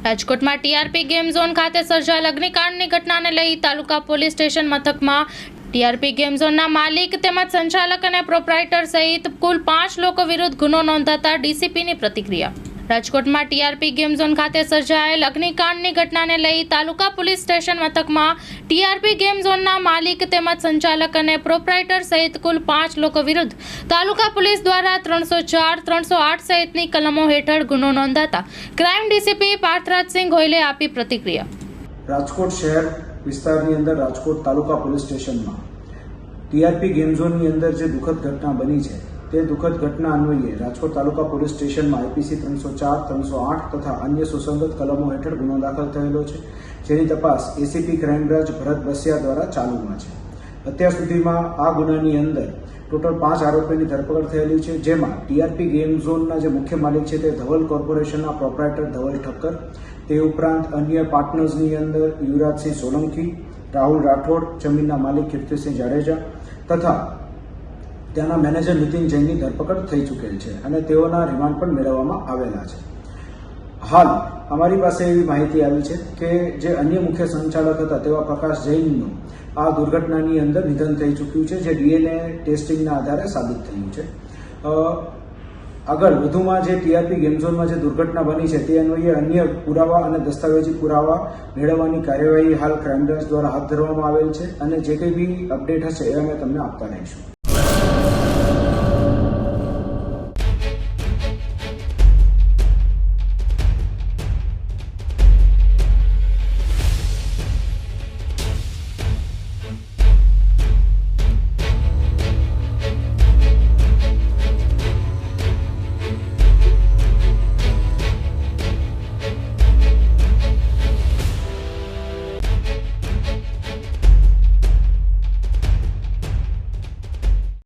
રાજકોટમાં TRP game zone ખાતે સર્જાયેલ અગ્નિકાંડની ઘટનાને લઈ તાલુકા પોલીસ સ્ટેશન મથકમાં ટીઆરપી ગેમ ઝોનના માલિક તેમજ સંચાલક અને પ્રોપ્રાઇટર સહિત કુલ 5 લોકો વિરુદ્ધ ગુનો નોંધાતા ડીસીપીની પ્રતિક્રિયા. રાજકોટમાં ટીઆરપી ગેમ ઝોન ખાતે સર્જાયેલ અગ્નિકાંડની ઘટનાને લઈ તાલુકા પોલીસ સ્ટેશન મથકમાં ટીઆરપી ગેમ ઝોનના માલિક તેમજ સંચાલક અને પ્રોપ્રાઇટર સહિત કુલ 5 લોકો વિરુદ્ધ તાલુકા પોલીસ દ્વારા 304, 308 સહિતની કલમો હેઠળ ગુનો નોંધાતા ક્રાઇમ ડીસીપી પાર્થરાજસિંહ ગોયલે આપી પ્રતિક્રિયા. રાજકોટ શહેર વિસ્તારની અંદર રાજકોટ તાલુકા પોલીસ સ્ટેશનમાં ટીઆરપી ગેમ ઝોનની અંદર જે દુઃખદ ઘટના બની છે તે દુઃખદ ઘટના અન્વયે રાજકોટ તાલુકા પોલીસ સ્ટેશનમાં આઈપીસી 304, 308 તથા અન્ય સુસંગત કલમો હેઠળ ગુનો દાખલ થયેલો છે, જેની તપાસ એસીપી ક્રાઇમ બ્રાન્ચ ભરત બસિયા દ્વારા ચાલુમાં છે. અત્યાર સુધીમાં આ ગુનાની અંદર ટોટલ 5 આરોપીની ધરપકડ થયેલી છે, જેમાં ટીઆરપી ગેમ ઝોનના જે મુખ્ય માલિક છે તે ધવલ કોર્પોરેશનના પ્રોપ્રાઇટર ધવલ ઠક્કર, તે ઉપરાંત અન્ય પાર્ટનર્સની અંદર યુવરાજસિંહ સોલંકી, રાહુલ રાઠોડ, જમીનના માલિક કીર્તિસિંહ જાડેજા તથા ત્યાંના મેનેજર નીતિન જૈનની ધરપકડ થઈ ચૂકેલ છે અને તેઓના રિમાન્ડ પણ મેળવવામાં આવેલા છે. હાલ અમારી પાસે એવી માહિતી આવી છે કે જે અન્ય મુખ્ય સંચાલક હતા તેવા પ્રકાશ જૈનનું આ દુર્ઘટનાની અંદર નિધન થઈ ચૂક્યું છે, જે ડીએનએ ટેસ્ટિંગના આધારે સાબિત થયું છે. આગળ વધુમાં જે ટીઆરપી ગેમ ઝોનમાં જે દુર્ઘટના બની છે તે અન્વયે અન્ય પુરાવા અને દસ્તાવેજી પુરાવા મેળવવાની કાર્યવાહી હાલ ક્રાઇમ બ્રાન્ચ દ્વારા હાથ ધરવામાં આવેલ છે અને જે કંઈ બી અપડેટ હશે એ અમે તમને આપતા રહીશું.